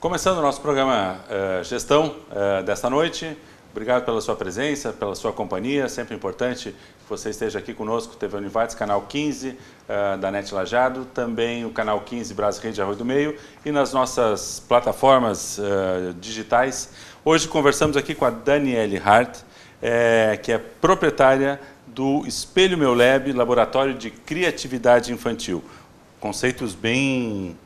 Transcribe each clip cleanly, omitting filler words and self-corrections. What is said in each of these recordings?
Começando o nosso programa Gestão desta noite, obrigado pela sua presença, pela sua companhia, sempre importante que você esteja aqui conosco, TV Univates, canal 15 da NET Lajeado, também o canal 15 Brás Rede Arroio do Meio e nas nossas plataformas digitais. Hoje conversamos aqui com a Daniele Hart, que é proprietária do Espelho Meu Lab, Laboratório de Criatividade Infantil. Conceitos bem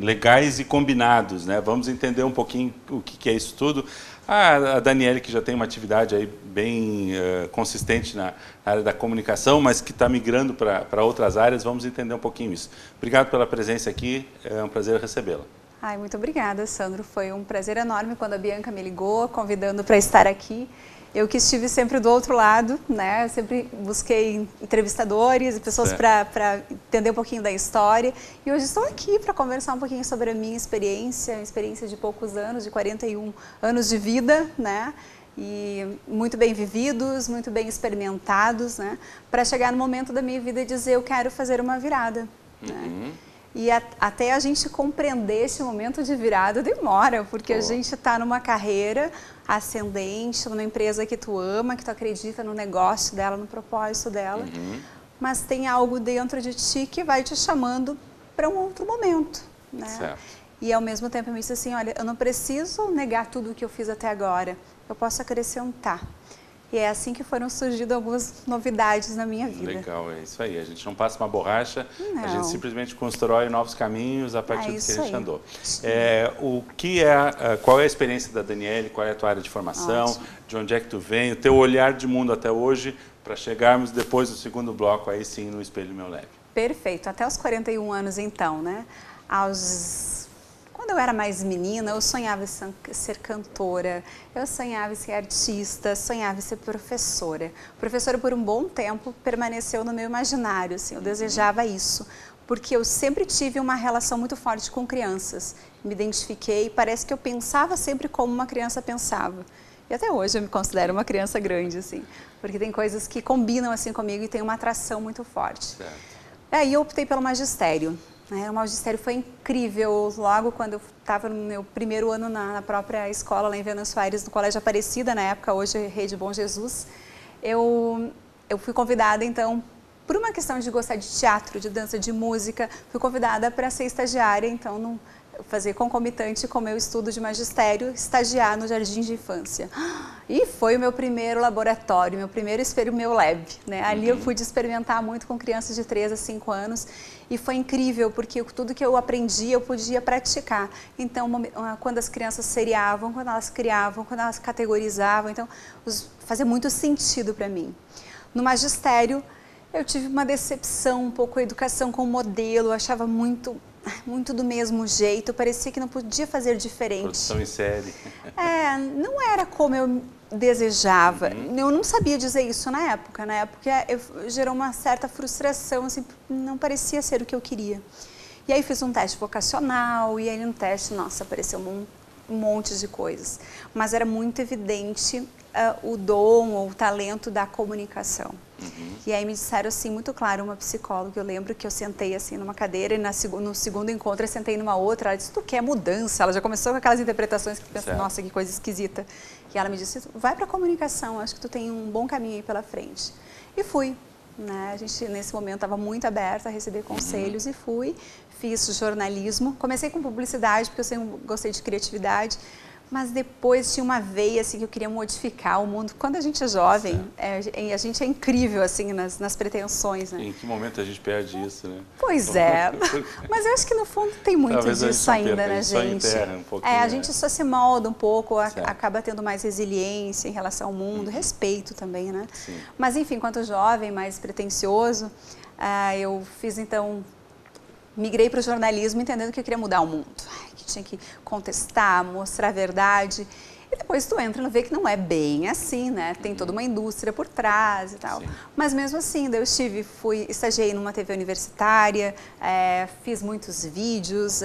legais e combinados, né? Vamos entender um pouquinho o que é isso tudo. A Daniele, que já tem uma atividade aí bem consistente na área da comunicação, mas que está migrando para outras áreas, vamos entender um pouquinho isso. Obrigado pela presença aqui, é um prazer recebê-la. Ai, muito obrigada, Sandro. Foi um prazer enorme quando a Bianca me ligou, convidando para estar aqui. Eu que estive sempre do outro lado, né? Eu sempre busquei entrevistadores e pessoas para entender um pouquinho da história. E hoje estou aqui para conversar um pouquinho sobre a minha experiência de poucos anos, de 41 anos de vida, né? E muito bem vividos, muito bem experimentados, né? Para chegar no momento da minha vida e dizer, eu quero fazer uma virada, né? E até a gente compreender esse momento de virada demora, porque a gente está numa carreira ascendente, numa empresa que tu ama, que tu acredita no negócio dela, no propósito dela, mas tem algo dentro de ti que vai te chamando para um outro momento, né? Certo. E ao mesmo tempo eu me disse assim, olha, eu não preciso negar tudo o que eu fiz até agora, eu posso acrescentar. E é assim que foram surgindo algumas novidades na minha vida. Legal, é isso aí. A gente não passa uma borracha, a gente simplesmente constrói novos caminhos a partir do que a gente andou. Qual é a experiência da Daniele? Qual é a tua área de formação? Ótimo. De onde é que tu vem? O teu olhar de mundo até hoje, para chegarmos depois do segundo bloco, aí sim, no Espelho Meu Lab. Perfeito. Até os 41 anos, então, né? Quando eu era mais menina, eu sonhava em ser cantora, eu sonhava em ser artista, sonhava em ser professora. Professora, por um bom tempo, permaneceu no meu imaginário, assim, eu desejava isso, porque eu sempre tive uma relação muito forte com crianças. Me identifiquei, parece que eu pensava sempre como uma criança pensava. E até hoje eu me considero uma criança grande, assim, porque tem coisas que combinam assim comigo e tem uma atração muito forte. Certo. Aí eu optei pelo magistério. O magistério foi incrível. Logo quando eu estava no meu primeiro ano na própria escola, lá em Venâncio Aires, no Colégio Aparecida, na época, hoje Rede Bom Jesus, eu fui convidada, então, por uma questão de gostar de teatro, de dança, de música, fui convidada para ser estagiária, então, fazer concomitante com o meu estudo de magistério, estagiar no Jardim de Infância. E foi o meu primeiro laboratório, meu primeiro Espelho Meu Lab, né? Ali eu pude experimentar muito com crianças de 3 a 5 anos e foi incrível, porque tudo que eu aprendi eu podia praticar. Então, quando as crianças seriavam, quando elas criavam, quando elas categorizavam, então, fazia muito sentido para mim. No magistério, eu tive uma decepção um pouco com a educação com o modelo, eu achava muito do mesmo jeito, parecia que não podia fazer diferente. Produção em série. Não era como eu desejava. Eu não sabia dizer isso na época. Na época gerou uma certa frustração, assim, não parecia ser o que eu queria. E aí fiz um teste vocacional, e aí no teste, nossa, apareceu um monte de coisas. Mas era muito evidente o dom ou o talento da comunicação. E aí me disseram assim, muito claro, uma psicóloga, eu lembro que eu sentei assim numa cadeira e no segundo encontro eu sentei numa outra, ela disse, tu quer mudança? Ela já começou com aquelas interpretações que pensa, nossa, que coisa esquisita. E ela me disse, vai para a comunicação, acho que tu tem um bom caminho aí pela frente. E fui, né? A gente nesse momento estava muito aberta a receber conselhos e fui, fiz jornalismo, comecei com publicidade porque eu sempre gostei de criatividade, mas depois tinha uma veia assim, que eu queria modificar o mundo. Quando a gente é jovem, a gente é incrível assim, nas pretensões. Né? Em que momento a gente perde isso, né? Pois é, mas eu acho que no fundo tem muito Talvez disso ainda, né, gente? A gente só se molda um pouco, acaba tendo mais resiliência em relação ao mundo, respeito também, né? Sim. Mas enfim, enquanto jovem, mais pretensioso, eu fiz então... Migrei para o jornalismo entendendo que eu queria mudar o mundo, que tinha que contestar, mostrar a verdade. E depois tu entra e vê que não é bem assim, né? Tem toda uma indústria por trás e tal. Sim. Mas mesmo assim, daí eu estagiei numa TV universitária, fiz muitos vídeos,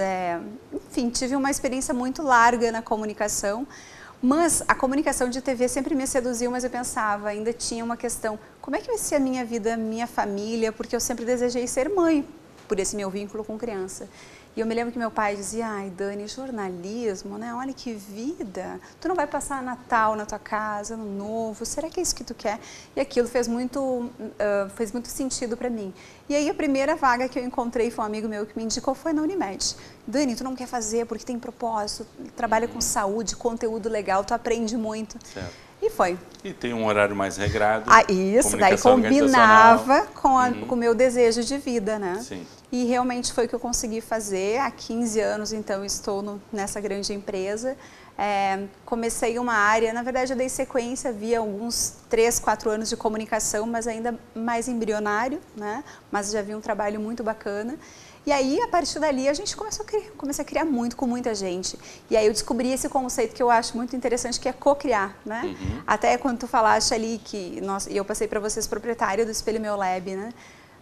enfim, tive uma experiência muito larga na comunicação. Mas a comunicação de TV sempre me seduziu, mas eu pensava, ainda tinha uma questão, como é que vai ser a minha vida, a minha família? Porque eu sempre desejei ser mãe, por esse meu vínculo com criança. E eu me lembro que meu pai dizia, ai Dani, jornalismo, né? Olha que vida, tu não vai passar Natal na tua casa, Ano Novo, será que é isso que tu quer? E aquilo fez muito sentido para mim. E aí a primeira vaga que eu encontrei foi um amigo meu que me indicou, foi na Unimed. Dani, tu não quer fazer porque tem propósito, trabalha com saúde, conteúdo legal, tu aprende muito. Certo. E foi. E tem um horário mais regrado. Isso, daí combinava com o meu desejo de vida, né? Sim. E realmente foi o que eu consegui fazer. Há 15 anos, então, estou nessa grande empresa. Comecei uma área, na verdade eu dei sequência, havia alguns 3, 4 anos de comunicação, mas ainda mais embrionário, né? Mas já havia um trabalho muito bacana. E aí, a partir dali, a gente comecei a criar muito com muita gente. E aí eu descobri esse conceito que eu acho muito interessante, que é co-criar, né? Uhum. Até quando tu falaste ali que, e eu passei para vocês, proprietária do Espelho Meu Lab, né?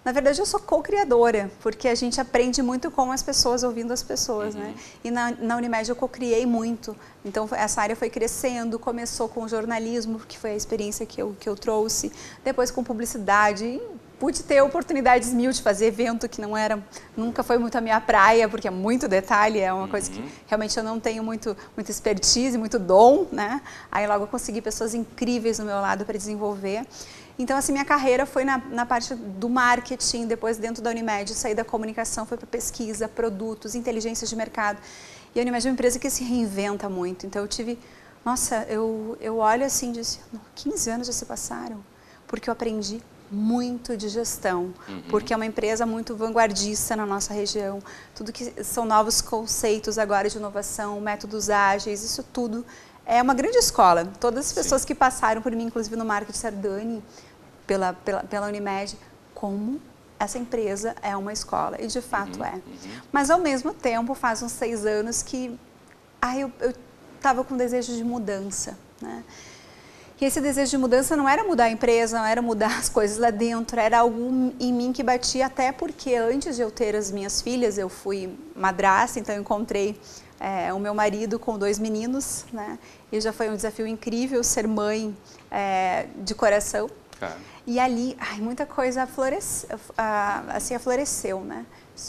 Na verdade, eu sou co-criadora, porque a gente aprende muito com as pessoas, ouvindo as pessoas, né? E na Unimed eu co-criei muito. Então, essa área foi crescendo, começou com jornalismo, que foi a experiência que eu trouxe, depois com publicidade. Pude ter oportunidades mil de fazer evento que nunca foi muito a minha praia, porque é muito detalhe, é uma coisa que realmente eu não tenho muito expertise, muito dom, né? Aí logo eu consegui pessoas incríveis do meu lado para desenvolver. Então, assim, minha carreira foi na parte do marketing, depois dentro da Unimed, saí da comunicação, foi para pesquisa, produtos, inteligência de mercado. E a Unimed é uma empresa que se reinventa muito. Então, eu tive... Nossa, eu olho assim e disse, 15 anos já se passaram, porque eu aprendi muito de gestão, porque é uma empresa muito vanguardista na nossa região. Tudo que são novos conceitos agora de inovação, métodos ágeis, isso tudo é uma grande escola. Todas as pessoas que passaram por mim, inclusive no marketing, disseram, Dani, pela Unimed, como essa empresa é uma escola. E de fato é. Mas ao mesmo tempo, faz uns 6 anos que eu estava com desejo de mudança, né? E esse desejo de mudança não era mudar a empresa, não era mudar as coisas lá dentro, era algo em mim que batia, até porque antes de eu ter as minhas filhas, eu fui madrasta, então eu encontrei o meu marido com 2 meninos, né? E já foi um desafio incrível ser mãe de coração. Cara. E ali, muita coisa afloreceu, né?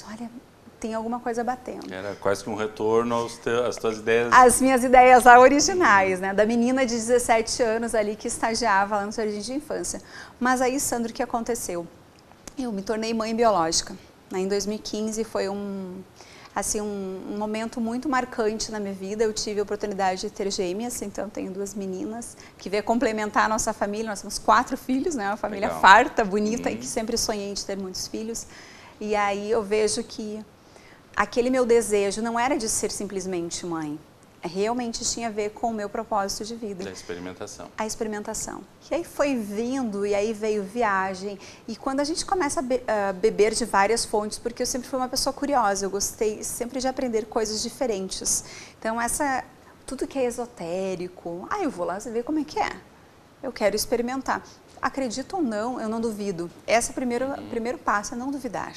Olha, tem alguma coisa batendo. Era quase que um retorno às tuas ideias. As minhas ideias lá originais, né? Da menina de 17 anos ali que estagiava lá no Jardim de Infância. Mas aí, Sandro, o que aconteceu? Eu me tornei mãe biológica, né? Em 2015 foi um momento muito marcante na minha vida. Eu tive a oportunidade de ter gêmeas, então eu tenho 2 meninas que veio complementar a nossa família. Nós temos 4 filhos, né? Uma família Legal. farta, bonita, e que sempre sonhei de ter muitos filhos. E aí eu vejo que aquele meu desejo não era de ser simplesmente mãe, realmente tinha a ver com o meu propósito de vida. Da experimentação. A experimentação. E aí foi vindo, e aí veio viagem, e quando a gente começa a beber de várias fontes, porque eu sempre fui uma pessoa curiosa, eu gostei sempre de aprender coisas diferentes. Então tudo que é esotérico, eu vou lá ver como é que é. Eu quero experimentar. Acredito ou não, eu não duvido. Esse é o primeiro passo, é não duvidar.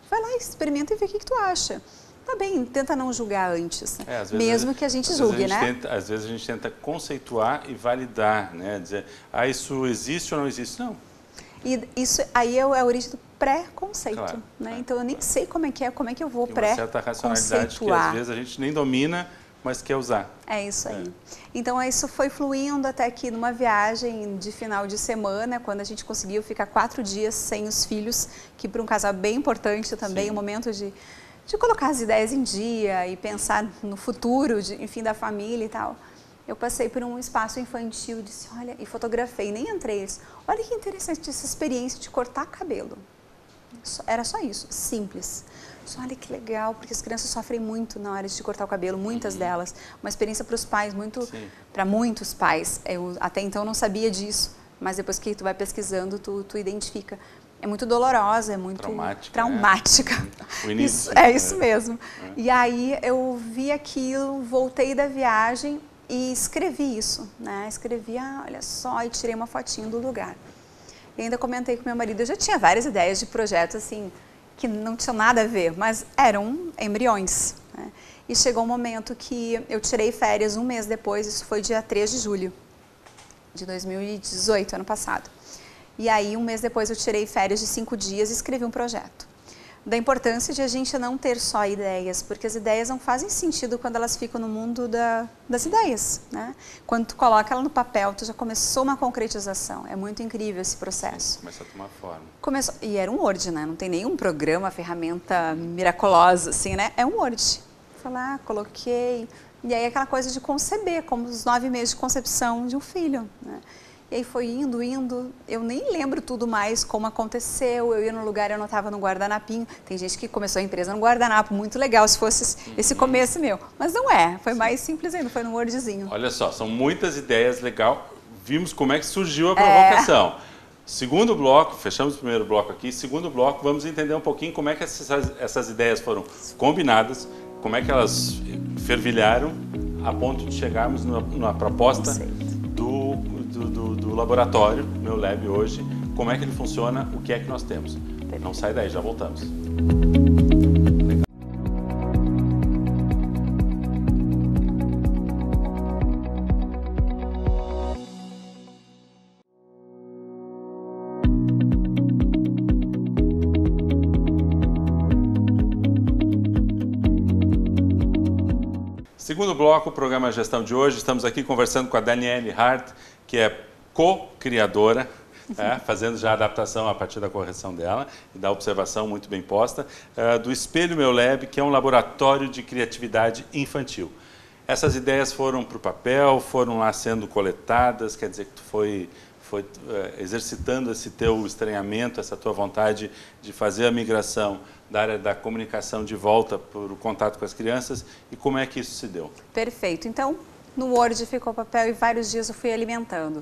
Vai lá, experimenta e vê o que tu acha. Tá bem, tenta não julgar antes, né? Mesmo que a gente julgue, né? Às vezes a gente tenta conceituar e validar, né? Dizer, isso existe ou não existe? Não. E isso aí é a origem do pré-conceito, Claro, né? Então eu nem sei como é que eu vou pré-conceituar. Uma certa racionalidade que às vezes a gente nem domina, mas quer usar. É isso aí. Então isso foi fluindo até que numa viagem de final de semana, quando a gente conseguiu ficar 4 dias sem os filhos, que para um casal é bem importante também, um momento de colocar as ideias em dia e pensar no futuro, enfim, da família e tal. Eu passei por um espaço infantil, disse, olha, e fotografei, nem entrei. Olha que interessante essa experiência de cortar cabelo. Era só isso, simples. Olha que legal, porque as crianças sofrem muito na hora de cortar o cabelo, muitas delas. Uma experiência para os pais, para muitos pais. Eu até então não sabia disso, mas depois que tu vai pesquisando, tu identifica. É muito dolorosa, é muito traumática. Isso mesmo. E aí eu vi aquilo, voltei da viagem e escrevi isso, né? Escrevi, olha só, e tirei uma fotinho do lugar. E ainda comentei com meu marido, eu já tinha várias ideias de projetos assim, que não tinham nada a ver, mas eram embriões, né? E chegou um momento que eu tirei férias um mês depois, isso foi dia 3 de julho de 2018, ano passado. E aí, um mês depois, eu tirei férias de 5 dias e escrevi um projeto. da importância de a gente não ter só ideias, porque as ideias não fazem sentido quando elas ficam no mundo das ideias, né? Quando tu coloca ela no papel, tu já começou uma concretização. É muito incrível esse processo. Começa a tomar forma. E era um Word, né? Não tem nenhum programa, ferramenta miraculosa, assim, né? É um Word. Fui lá, coloquei. E aí aquela coisa de conceber, como os 9 meses de concepção de um filho, né? E aí foi indo, eu nem lembro tudo mais como aconteceu, eu ia no lugar, eu anotava no guardanapinho. Tem gente que começou a empresa no guardanapo, muito legal se fosse esse começo meu. Mas não é, foi mais simples ainda, foi no Wordzinho. Olha só, são muitas ideias legais, vimos como é que surgiu a provocação. Segundo bloco, fechamos o primeiro bloco aqui, segundo bloco, vamos entender um pouquinho como é que essas ideias foram combinadas, como é que elas fervilharam a ponto de chegarmos numa proposta do laboratório, meu lab hoje, como é que ele funciona, o que é que nós temos. Não sai daí, já voltamos. Segundo bloco, o programa Gestão de hoje, estamos aqui conversando com a Daniele Hart, que é co-criadora, fazendo já a adaptação a partir da correção dela e da observação muito bem posta, do Espelho Meu Lab, que é um laboratório de criatividade infantil. Essas ideias foram para o papel, foram lá sendo coletadas, quer dizer que tu foi exercitando esse teu estranhamento, essa tua vontade de fazer a migração da área da comunicação de volta para o contato com as crianças, e como é que isso se deu? Perfeito. Então, no Word ficou o papel e vários dias eu fui alimentando.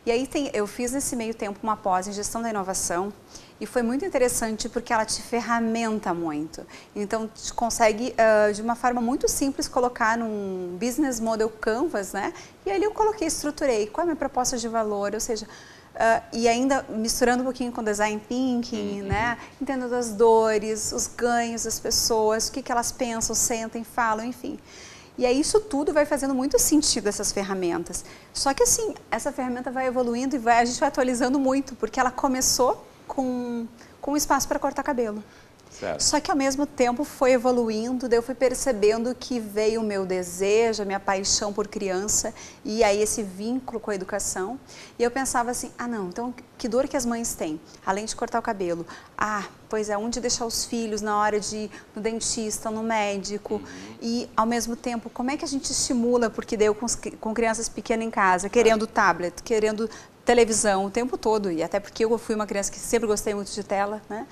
E aí eu fiz nesse meio tempo uma pós em gestão da inovação e foi muito interessante porque ela te ferramenta muito. Então, tu consegue, de uma forma muito simples, colocar num Business Model Canvas, né? E ali eu coloquei, estruturei qual é a minha proposta de valor, ou seja, e ainda misturando um pouquinho com Design Thinking, né? Entendendo as dores, os ganhos das pessoas, o que elas pensam, sentem, falam, enfim. E aí isso tudo vai fazendo muito sentido, essas ferramentas. Só que assim, essa ferramenta vai evoluindo e a gente vai atualizando muito, porque ela começou com espaço para cortar cabelo. Certo. Só que ao mesmo tempo foi evoluindo, daí eu fui percebendo que veio o meu desejo, a minha paixão por criança e aí esse vínculo com a educação. E eu pensava assim, não, então que dor que as mães têm, além de cortar o cabelo? Pois é, onde deixar os filhos na hora de ir no dentista, no médico. E ao mesmo tempo, como é que a gente estimula, porque daí eu com crianças pequenas em casa, querendo tablet, querendo televisão o tempo todo, e até porque eu fui uma criança que sempre gostei muito de tela, né?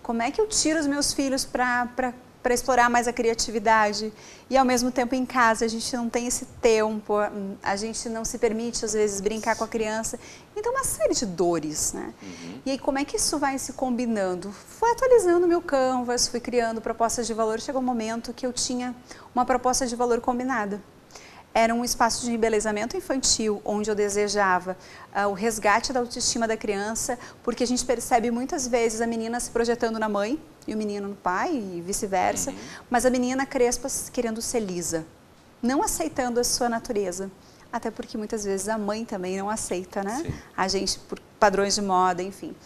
Como é que eu tiro os meus filhos para explorar mais a criatividade? E ao mesmo tempo em casa a gente não tem esse tempo, a gente não se permite às vezes brincar com a criança. Então uma série de dores, né? E aí como é que isso vai se combinando? Fui atualizando o meu Canvas, fui criando propostas de valor, chegou um momento que eu tinha uma proposta de valor combinada. Era um espaço de embelezamento infantil, onde eu desejava o resgate da autoestima da criança, porque a gente percebe muitas vezes a menina se projetando na mãe e o menino no pai e vice-versa, mas a menina crespa querendo ser lisa, não aceitando a sua natureza. Até porque muitas vezes a mãe também não aceita, né? Sim. A gente, por padrões de moda, enfim.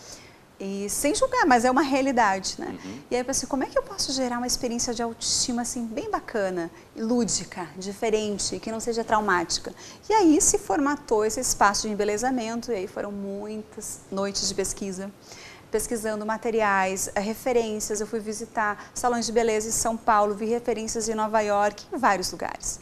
E sem julgar, mas é uma realidade, né? E aí eu pensei, como é que eu posso gerar uma experiência de autoestima assim bem bacana, lúdica, diferente, que não seja traumática? E aí se formatou esse espaço de embelezamento, e aí foram muitas noites de pesquisa, pesquisando materiais, referências. Eu fui visitar salões de beleza em São Paulo, vi referências em Nova York, em vários lugares.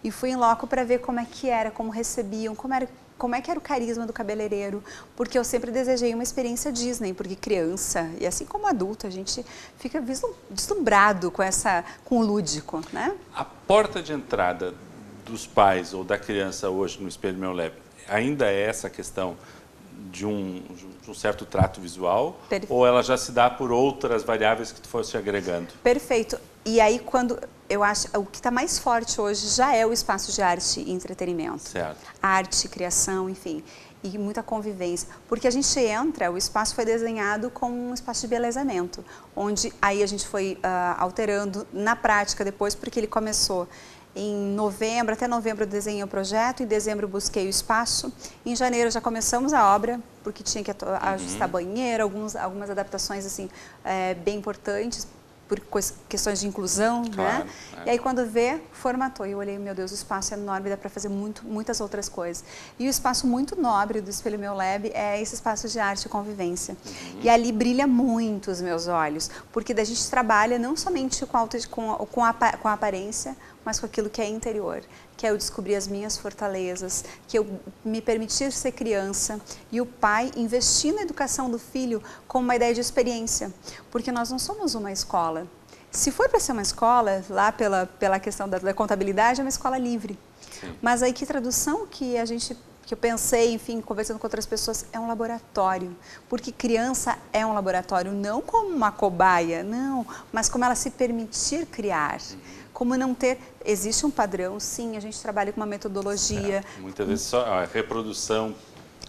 E fui em loco para ver como é que era, como recebiam, como é que era o carisma do cabeleireiro, porque eu sempre desejei uma experiência Disney, porque criança, e assim como adulto, a gente fica deslumbrado com o lúdico, né? A porta de entrada dos pais ou da criança hoje no Espelho Meu Lab ainda é essa questão de um certo trato visual? Perfeito. Ou ela já se dá por outras variáveis que tu fosse agregando? Perfeito. E aí, quando eu acho, o que está mais forte hoje já é o espaço de arte e entretenimento. Certo. Arte, criação, enfim, e muita convivência. Porque a gente entra, o espaço foi desenhado como um espaço de embelezamento, onde aí a gente foi alterando na prática depois, porque ele começou em novembro, até novembro eu desenhei o projeto, em dezembro eu busquei o espaço, em janeiro já começamos a obra, porque tinha que ajustar banheiro, algumas adaptações assim, bem importantes, por questões de inclusão, Claro, né? E aí quando vê, formatou. E eu olhei, meu Deus, o espaço é enorme, dá para fazer muitas outras coisas. E o espaço muito nobre do Espelho Meu Lab é esse espaço de arte e convivência. E ali brilha muito os meus olhos, porque daí a gente trabalha não somente com a aparência, mas com aquilo que é interior, que é eu descobrir as minhas fortalezas, que eu me permitir ser criança e o pai investir na educação do filho com uma ideia de experiência, porque nós não somos uma escola. Se for para ser uma escola, lá pela questão da contabilidade, é uma escola livre. Sim. Mas aí que tradução que eu pensei, enfim, conversando com outras pessoas, é um laboratório. Porque criança é um laboratório, não como uma cobaia, não, mas como ela se permitir criar. Como não ter... Existe um padrão, sim, a gente trabalha com uma metodologia. Muitas vezes só a reprodução.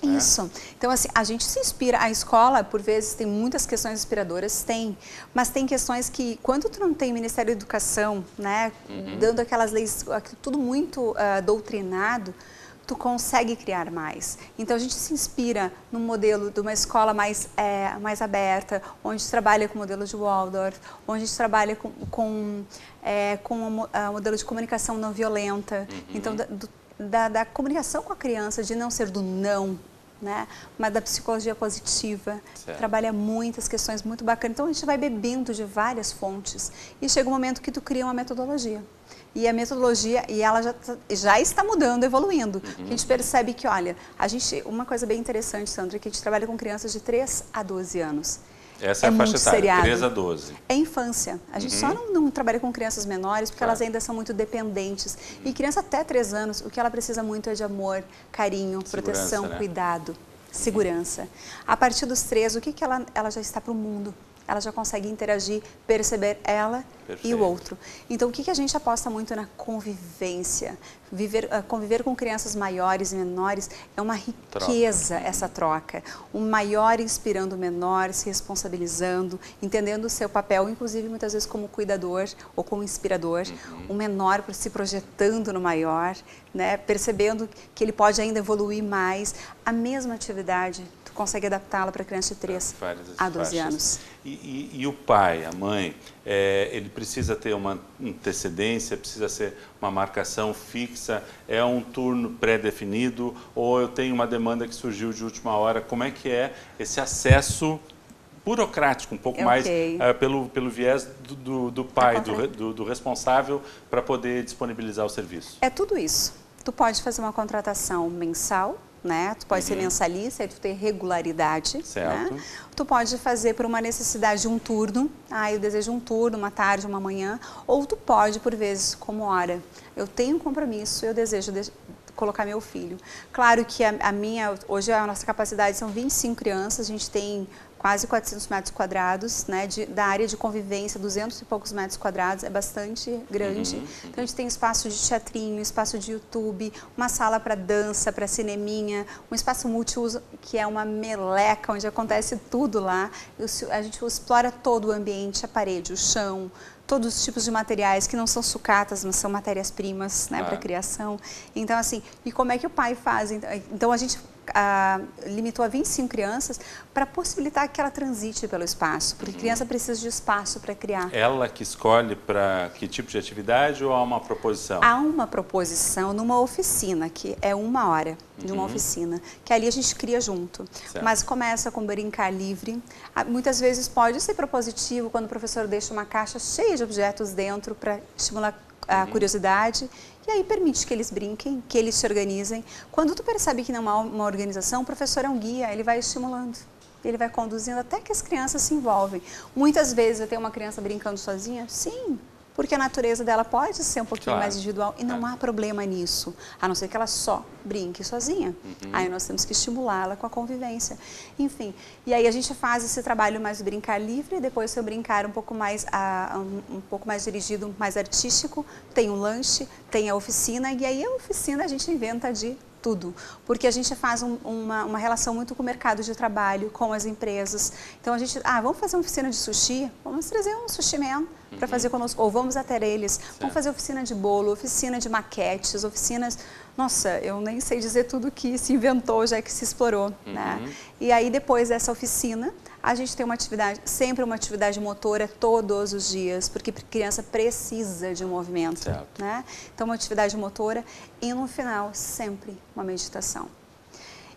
Isso. Então, assim, a gente se inspira. A escola, por vezes, tem muitas questões inspiradoras, tem. Mas tem questões que, quando tu não tem Ministério da Educação, né, dando aquelas leis, tudo muito doutrinado, tu consegue criar mais. Então, a gente se inspira no modelo de uma escola mais aberta, onde a gente trabalha com o modelo de Waldorf, onde a gente trabalha com o modelo de comunicação não violenta. Então, da comunicação com a criança, de não ser do não, né? Mas da psicologia positiva, trabalha muitas questões muito bacanas. Então, a gente vai bebendo de várias fontes e chega um momento que tu cria uma metodologia. E a metodologia, e ela já está mudando, evoluindo. A gente percebe que, olha, uma coisa bem interessante, Sandra, é que a gente trabalha com crianças de 3 a 12 anos. Essa é a faixa etária, 3 a 12. É infância. A gente só não trabalha com crianças menores porque elas ainda são muito dependentes. E criança até 3 anos, o que ela precisa muito é de amor, carinho, proteção, né? Cuidado, segurança. A partir dos 3, o que ela já está para o mundo? Ela já consegue interagir, perceber ela e o outro. Então, o que a gente aposta muito na convivência? Conviver com crianças maiores e menores é uma riqueza, essa troca. O maior inspirando o menor, se responsabilizando, entendendo o seu papel, inclusive muitas vezes como cuidador ou como inspirador. O menor se projetando no maior, né? Percebendo que ele pode ainda evoluir mais. A mesma atividade, tu consegue adaptá-la para criança de 3 a 12 anos. E o pai, a mãe, ele precisa ter uma antecedência, precisa ser uma marcação fixa, é um turno pré-definido ou eu tenho uma demanda que surgiu de última hora? Como é que é esse acesso burocrático, um pouco mais pelo viés do pai, do responsável, para poder disponibilizar o serviço? É tudo isso. Tu pode fazer uma contratação mensal, né? Tu pode ser mensalista, aí tu tem regularidade. Certo. Né? Tu pode fazer por uma necessidade de um turno. Eu desejo um turno, uma tarde, uma manhã. Ou tu pode, por vezes, como hora. Eu tenho um compromisso, eu desejo colocar meu filho. Claro que hoje a nossa capacidade são 25 crianças, a gente tem quase 400 metros quadrados, né, da área de convivência, 200 e poucos metros quadrados, é bastante grande. Então, a gente tem espaço de teatrinho, espaço de YouTube, uma sala para dança, para cineminha, um espaço multiuso, que é uma meleca, onde acontece tudo lá. A gente explora todo o ambiente, a parede, o chão, todos os tipos de materiais que não são sucatas, mas são matérias-primas, né, para criação. Então, assim, e como é que o pai faz? Então, a gente limitou a 25 crianças para possibilitar que ela transite pelo espaço, porque criança precisa de espaço para criar. Ela que escolhe para que tipo de atividade ou há uma proposição? Há uma proposição numa oficina, que é 1 hora de uma oficina, que ali a gente cria junto. Certo. Mas começa com brincar livre. Muitas vezes pode ser propositivo quando o professor deixa uma caixa cheia de objetos dentro para estimular a curiosidade, e aí permite que eles brinquem, que eles se organizem. Quando tu percebe que não há uma organização, o professor é um guia, ele vai estimulando, ele vai conduzindo até que as crianças se envolvem. Muitas vezes eu tenho uma criança brincando sozinha? Sim, porque a natureza dela pode ser um pouquinho mais individual e não há problema nisso, a não ser que ela só brinque sozinha. Aí nós temos que estimulá-la com a convivência. Enfim, e aí a gente faz esse trabalho mais do brincar livre, depois seu brincar um pouco mais dirigido, mais artístico, tem o lanche, tem a oficina, e aí a oficina a gente inventa de tudo, porque a gente faz uma relação muito com o mercado de trabalho, com as empresas. Então a gente, vamos fazer uma oficina de sushi? Vamos trazer um sushi man para fazer conosco, ou vamos até eles, vamos fazer oficina de bolo, oficina de maquetes, oficinas... Nossa, eu nem sei dizer tudo que se inventou, já que se explorou, né? E aí depois dessa oficina, A gente tem sempre uma atividade motora todos os dias, porque a criança precisa de um movimento, certo, né? Então, uma atividade motora e no final, sempre uma meditação.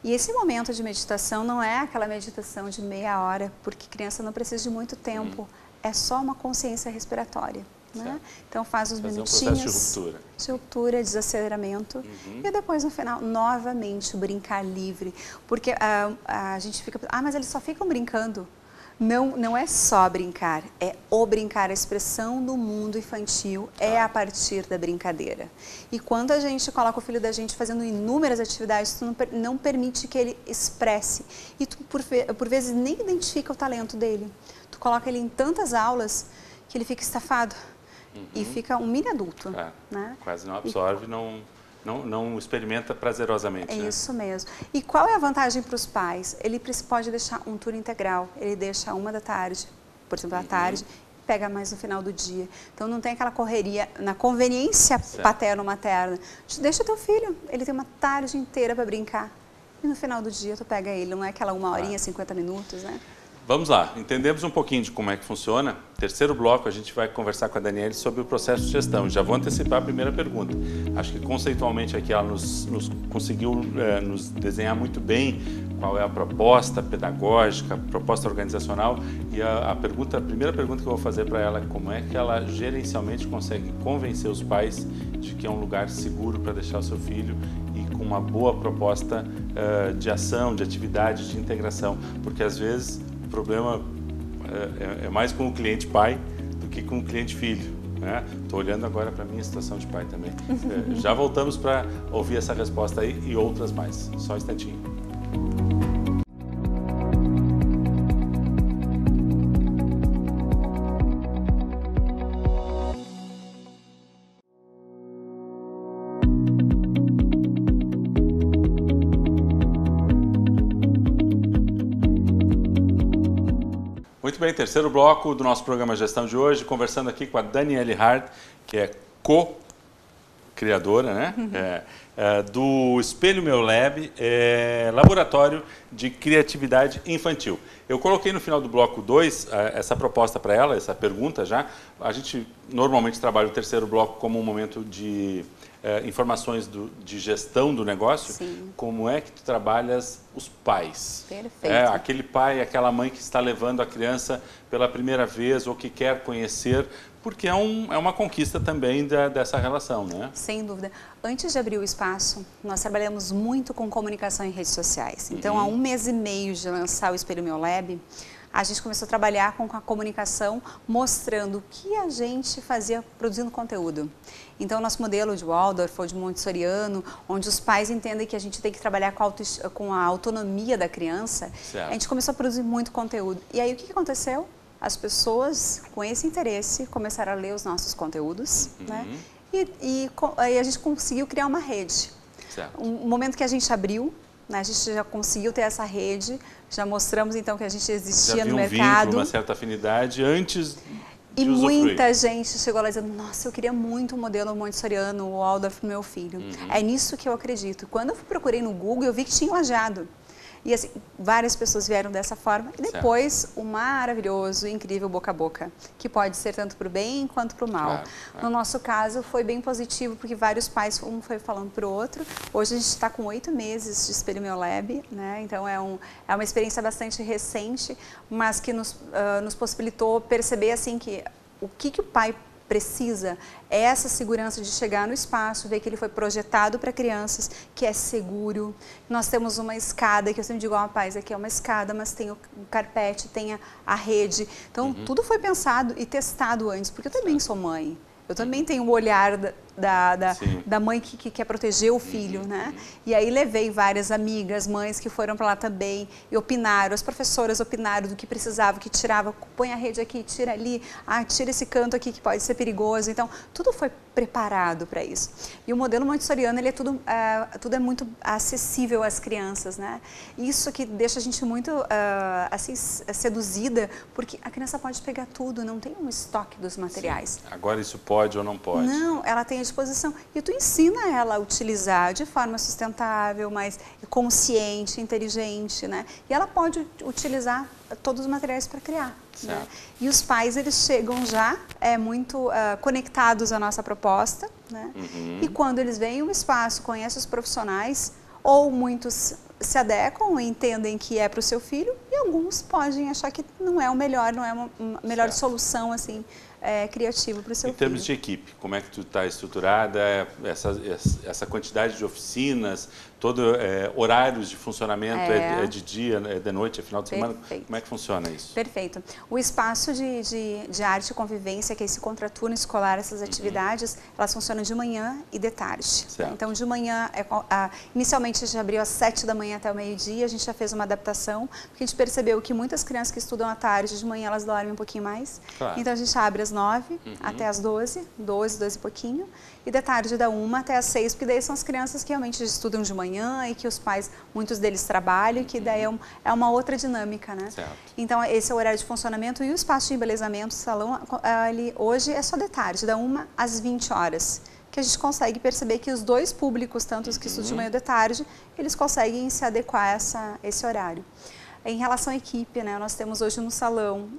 E esse momento de meditação não é aquela meditação de meia hora, porque criança não precisa de muito tempo, é só uma consciência respiratória. Né? Então faz os minutinhos de ruptura, desaceleramento e depois no final novamente o brincar livre, porque a gente fica, mas eles só ficam brincando. Não é só brincar, é o brincar, a expressão do mundo infantil é a partir da brincadeira. E quando a gente coloca o filho da gente fazendo inúmeras atividades, tu não permite que ele expresse e tu por vezes nem identifica o talento dele. Tu coloca ele em tantas aulas que ele fica estafado. E fica um mini adulto. Né? Quase não absorve, não experimenta prazerosamente. É isso mesmo. E qual é a vantagem para os pais? Ele pode deixar um turno integral, ele deixa 1 da tarde, por exemplo, à tarde, pega mais no final do dia. Então não tem aquela correria na conveniência paterno-materna. Deixa teu filho, ele tem uma tarde inteira para brincar. E no final do dia tu pega ele, não é aquela 1 horinha, 50 minutos, né? Vamos lá, entendemos um pouquinho de como é que funciona. Terceiro bloco, a gente vai conversar com a Daniele sobre o processo de gestão. Já vou antecipar a primeira pergunta. Acho que conceitualmente aqui ela nos conseguiu nos desenhar muito bem qual é a proposta pedagógica, a proposta organizacional. E a primeira pergunta que eu vou fazer para ela é como é que ela gerencialmente consegue convencer os pais de que é um lugar seguro para deixar o seu filho e com uma boa proposta de ação, de atividade, de integração. Porque às vezes o problema é mais com o cliente pai do que com o cliente filho. Estou olhando agora para a minha situação de pai também. Já voltamos para ouvir essa resposta aí e outras mais. Só um instantinho. Muito bem, terceiro bloco do nosso programa Gestão de hoje, conversando aqui com a Daniele Hard, que é co-criadora, né? Do Espelho Meu Lab, laboratório de criatividade infantil. Eu coloquei no final do bloco 2 essa proposta para ela, essa pergunta já. A gente normalmente trabalha o terceiro bloco como um momento de informações de gestão do negócio. Sim. Como é que tu trabalhas os pais? Perfeito. Aquele pai, aquela mãe que está levando a criança pela primeira vez ou que quer conhecer, porque é uma conquista também dessa relação, né? Sem dúvida. Antes de abrir o espaço, nós trabalhamos muito com comunicação em redes sociais. Então, há 1 mês e meio de lançar o Espelho Meu Lab, a gente começou a trabalhar com a comunicação, mostrando o que a gente fazia produzindo conteúdo. Então, o nosso modelo de Waldorf ou de Montessoriano, onde os pais entendem que a gente tem que trabalhar com a autonomia da criança, a gente começou a produzir muito conteúdo. E aí, o que aconteceu? As pessoas, com esse interesse, começaram a ler os nossos conteúdos, né? E aí a gente conseguiu criar uma rede. Certo. Um momento que a gente abriu, né, a gente já conseguiu ter essa rede, já mostramos então que a gente existia no mercado. Já havia uma certa afinidade antes de usufruir. Muita gente chegou lá dizendo, nossa, eu queria muito um modelo montessoriano, o Waldorf pro meu filho. É nisso que eu acredito. Quando eu procurei no Google, eu vi que tinha Lajeado. E assim, várias pessoas vieram dessa forma. E depois, o maravilhoso, incrível boca a boca, que pode ser tanto para o bem quanto para o mal. Claro. No nosso caso, foi bem positivo, porque vários pais, um foi falando para o outro. Hoje a gente está com 8 meses de Espelho Meu Lab, né? Então é uma experiência bastante recente, mas que nos possibilitou perceber assim, que o que o pai precisa é essa segurança de chegar no espaço, ver que ele foi projetado para crianças, que é seguro. Nós temos uma escada, que eu sempre digo, rapaz, aqui é uma escada, mas tem o carpete, tem a rede. Então, tudo foi pensado e testado antes, porque eu também sou mãe. Eu também tenho o olhar da mãe que quer proteger o filho, né? E aí levei várias amigas, mães que foram para lá também e opinaram, as professoras opinaram do que precisava, que tirava, põe a rede aqui, tira ali, tira esse canto aqui que pode ser perigoso. Então, tudo foi preparado para isso. E o modelo montessoriano, ele tudo é muito acessível às crianças, né? Isso que deixa a gente muito assim, seduzida, porque a criança pode pegar tudo, não tem um estoque dos materiais. Sim. Agora isso pode ou não pode? Não, ela tem disposição. E tu ensina ela a utilizar de forma sustentável, mais consciente, inteligente, né? E ela pode utilizar todos os materiais para criar. Né? E os pais, eles chegam já muito conectados à nossa proposta, né? E quando eles veem um espaço, conhecem os profissionais, ou muitos se adequam e entendem que é para o seu filho, e alguns podem achar que não é o melhor, não é uma melhor solução assim, criativa para o seu filho. Em termos de equipe, como é que tu está estruturada, essa quantidade de oficinas, horários de funcionamento, é de dia, é de noite, é final de semana? Como é que funciona isso? Perfeito. O espaço de arte e convivência, que é esse contraturno escolar, essas atividades, elas funcionam de manhã e de tarde. Né? Então, de manhã, inicialmente a gente abriu às 7 da manhã até o meio-dia, a gente já fez uma adaptação, porque a gente percebeu que muitas crianças que estudam à tarde, de manhã elas dormem um pouquinho mais. Claro. Então, a gente abre às 9 até às 12 e pouquinho, e de tarde da 1 até às 6, porque daí são as crianças que realmente estudam de manhã e que os pais, muitos deles trabalham, que daí é uma outra dinâmica, né? Certo. Então, esse é o horário de funcionamento, e o espaço de embelezamento, o salão, hoje é só de tarde, da 1 às 20 horas, que a gente consegue perceber que os dois públicos, tanto os que estudam de manhã ou de tarde, eles conseguem se adequar a esse horário. Em relação à equipe, né, nós temos hoje no salão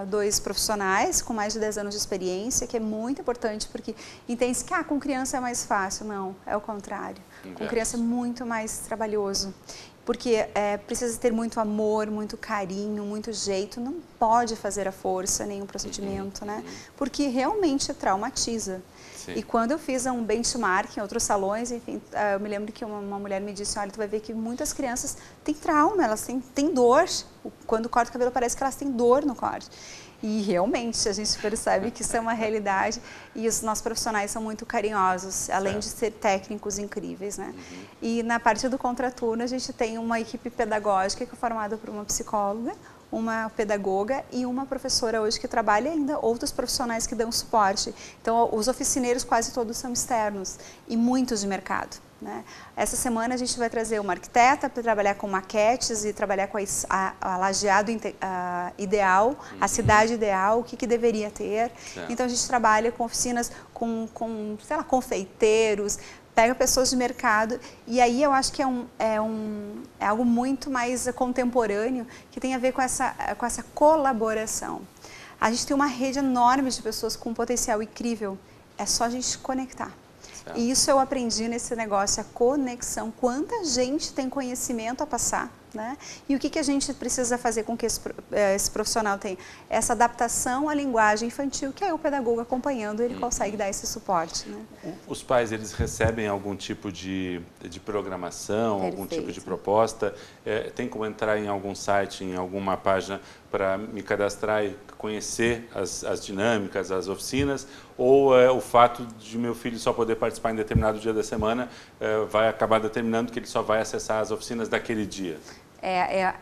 2 profissionais com mais de 10 anos de experiência, que é muito importante, porque entende-se que com criança é mais fácil. Não, é o contrário. Com criança é muito mais trabalhoso, porque precisa ter muito amor, muito carinho, muito jeito, não pode fazer à força nenhum procedimento, né, porque realmente traumatiza. Sim. E quando eu fiz um benchmark em outros salões, enfim, eu me lembro que uma mulher me disse, olha, tu vai ver que muitas crianças têm trauma, elas têm dor. Quando corta o cabelo parece que elas têm dor no corte. E realmente a gente percebe que isso é uma realidade, e os nossos profissionais são muito carinhosos, além de ser técnicos incríveis, né? E na parte do contraturno a gente tem uma equipe pedagógica que é formada por uma psicóloga, uma pedagoga e uma professora hoje que trabalha, ainda outros profissionais que dão suporte. Então, os oficineiros quase todos são externos e muitos de mercado. Né? Essa semana a gente vai trazer uma arquiteta para trabalhar com maquetes e trabalhar com a lajeado ideal, a cidade ideal, o que deveria ter. Então, a gente trabalha com oficinas com sei lá, confeiteiros, pega pessoas de mercado, e aí eu acho que é algo muito mais contemporâneo, que tem a ver com essa colaboração. A gente tem uma rede enorme de pessoas com um potencial incrível, é só a gente conectar. Certo. E isso eu aprendi nesse negócio, a conexão, quanta gente tem conhecimento a passar. Né? E o que a gente precisa fazer com que esse profissional tenha? Essa adaptação à linguagem infantil, que é o pedagogo acompanhando, ele consegue dar esse suporte. Né? Os pais, eles recebem algum tipo de programação, Perfeito. Algum tipo de proposta? Tem como entrar em algum site, em alguma página para me cadastrar e conhecer as dinâmicas, as oficinas? Ou o fato de meu filho só poder participar em determinado dia da semana vai acabar determinando que ele só vai acessar as oficinas daquele dia?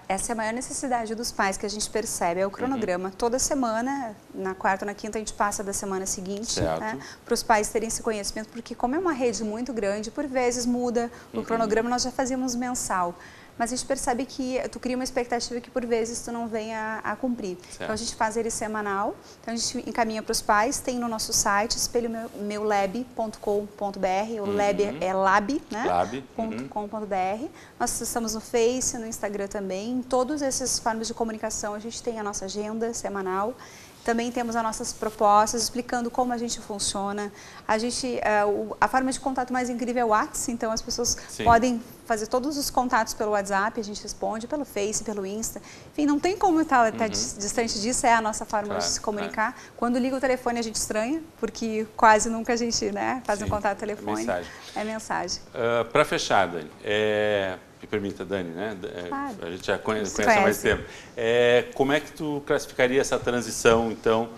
Essa é a maior necessidade dos pais que a gente percebe, é o cronograma. Toda semana, na quarta ou na quinta, a gente passa da semana seguinte, né, para os pais terem esse conhecimento, porque como é uma rede muito grande, por vezes muda o cronograma, nós já fazíamos mensal. Mas a gente percebe que tu cria uma expectativa que por vezes tu não vem a cumprir. Certo. Então a gente faz ele semanal, então a gente encaminha para os pais, tem no nosso site espelhomeulab.com.br, o lab é lab, né? Lab.com.br. Nós estamos no Face, no Instagram também, em todas essas formas de comunicação a gente tem a nossa agenda semanal. Também temos as nossas propostas, explicando como a gente funciona. A forma de contato mais incrível é o WhatsApp, então as pessoas podem fazer todos os contatos pelo WhatsApp, a gente responde pelo Face, pelo Insta. Enfim, não tem como estar distante disso, é a nossa forma de se comunicar. Quando liga o telefone a gente estranha, porque quase nunca a gente faz um contato telefônico. É mensagem. Para fechar, Dani, me permita, Dani, né? Claro. A gente já conhece há mais tempo. Como é que tu classificaria essa transição, então,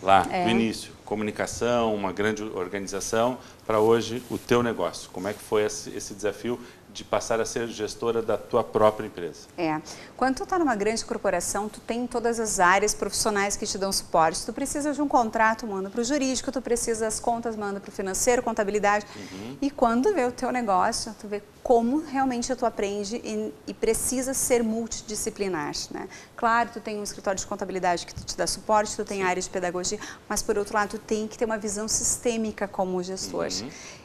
lá do início? Comunicação, uma grande organização, para hoje o teu negócio. Como é que foi esse desafio de passar a ser gestora da tua própria empresa? Quando tu está numa grande corporação, tu tem todas as áreas profissionais que te dão suporte. Tu precisa de um contrato, manda para o jurídico, tu precisa das contas, manda para o financeiro, contabilidade. E quando vê o teu negócio, tu vê como realmente tu aprende e precisa ser multidisciplinar, né? Claro, tu tem um escritório de contabilidade que te dá suporte, tu tem área de pedagogia, mas por outro lado, tu tem que ter uma visão sistêmica como gestor.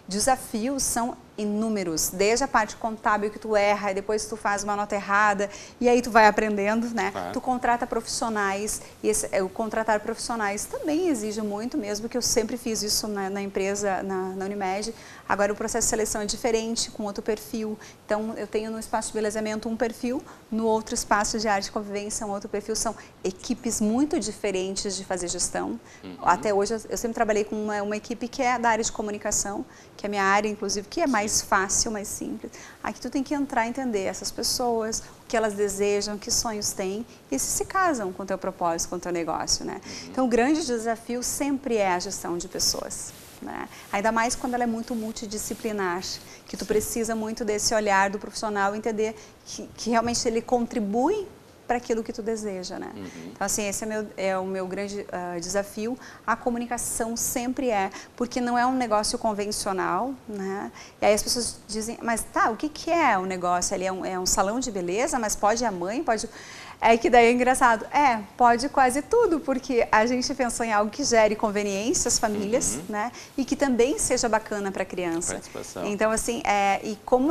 Desafios são inúmeros, desde a parte contábil que tu erra e depois tu faz uma nota errada e aí tu vai aprendendo, né? Tu contrata profissionais e o contratar profissionais também exige muito, mesmo que eu sempre fiz isso na empresa, na Unimed. Agora o processo de seleção é diferente, com outro perfil. Então eu tenho no espaço de embelezamento um perfil, no outro espaço de arte e convivência um outro perfil. São equipes muito diferentes de fazer gestão. Até hoje eu sempre trabalhei com uma equipe que é da área de comunicação, que é a minha área, inclusive, que é mais fácil, mais simples. Aqui tu tem que entrar e entender essas pessoas, o que elas desejam, que sonhos têm e se casam com o teu propósito, com o teu negócio, né? Então o grande desafio sempre é a gestão de pessoas, né? Ainda mais quando ela é muito multidisciplinar, que tu precisa muito desse olhar do profissional, entender que realmente ele contribui para aquilo que tu deseja, né? Então, assim, esse é o meu grande desafio. A comunicação sempre porque não é um negócio convencional, né? E aí as pessoas dizem, mas tá, o que é o negócio ali? É um salão de beleza, mas pode a mãe, pode... É que daí é engraçado. Pode quase tudo, porque a gente pensou em algo que gere conveniência às famílias, né? E que também seja bacana para a criança. Então, assim, e como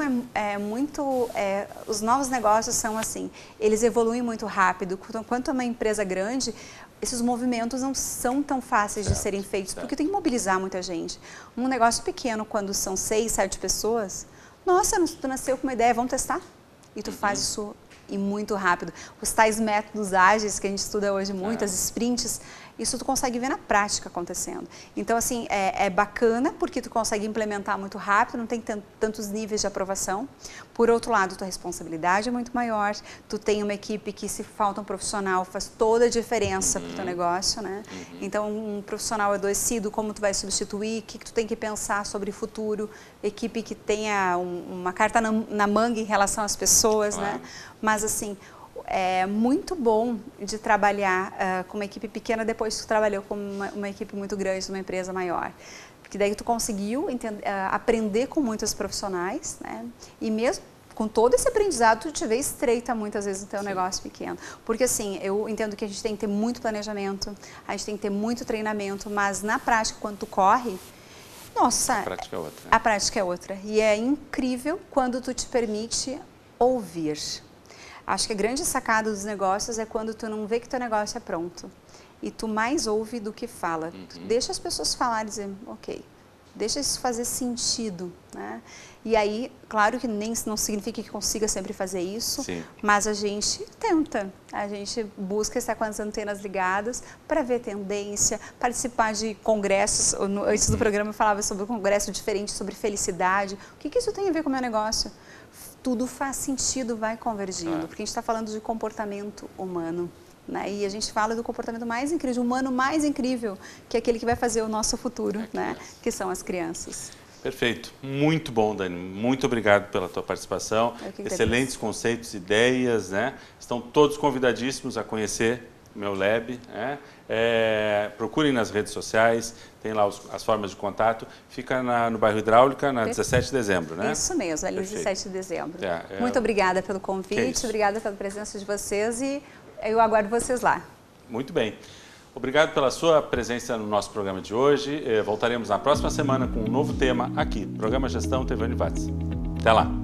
os novos negócios são assim, eles evoluem muito rápido. Quanto é uma empresa grande, esses movimentos não são tão fáceis de serem feitos, porque tem que mobilizar muita gente. Um negócio pequeno, quando são 6, 7 pessoas, nossa, tu nasceu com uma ideia, vamos testar? E tu faz isso e muito rápido. Os tais métodos ágeis que a gente estuda hoje muito, as sprints, isso tu consegue ver na prática acontecendo. Então, assim, é bacana porque tu consegue implementar muito rápido, não tem tantos níveis de aprovação. Por outro lado, tua responsabilidade é muito maior, tu tem uma equipe que, se falta um profissional, faz toda a diferença para o teu negócio, né? Então, um profissional adoecido, como tu vai substituir, o que tu tem que pensar sobre o futuro, equipe que tenha uma carta na manga em relação às pessoas, né? Mas, assim, é muito bom de trabalhar com uma equipe pequena depois que tu trabalhou com uma equipe muito grande, numa empresa maior. Porque daí tu conseguiu aprender com muitos profissionais, né? E mesmo com todo esse aprendizado, tu te vê estreita muitas vezes no teu negócio pequeno. Porque, assim, eu entendo que a gente tem que ter muito planejamento, a gente tem que ter muito treinamento, mas na prática, quando tu corre, nossa, a prática é outra. A prática é outra. E é incrível quando tu te permite ouvir. Acho que a grande sacada dos negócios é quando tu não vê que teu negócio é pronto e tu mais ouve do que fala. Tu deixa as pessoas falarem e dizer, ok, deixa isso fazer sentido, né? E aí, claro que não significa que consiga sempre fazer isso, mas a gente tenta, a gente busca estar com as antenas ligadas para ver tendência, participar de congressos. Antes do programa eu falava sobre um congresso diferente, sobre felicidade. O que isso tem a ver com o meu negócio? Tudo faz sentido, vai convergindo, porque a gente está falando de comportamento humano, né? E a gente fala do comportamento mais incrível, humano mais incrível, que é aquele que vai fazer o nosso futuro, né? Que são as crianças. Perfeito. Muito bom, Dani. Muito obrigado pela tua participação. Excelentes conceitos, ideias, né? Estão todos convidadíssimos a conhecer o meu lab, né? Procurem nas redes sociais, tem lá as formas de contato. Fica no bairro Hidráulica, na 17 de dezembro, né? Isso mesmo, ali 17 de dezembro. Muito obrigada pelo convite, obrigada pela presença de vocês e eu aguardo vocês lá. Muito bem. Obrigado pela sua presença no nosso programa de hoje. Voltaremos na próxima semana com um novo tema aqui, Programa Gestão TV Univates. Até lá!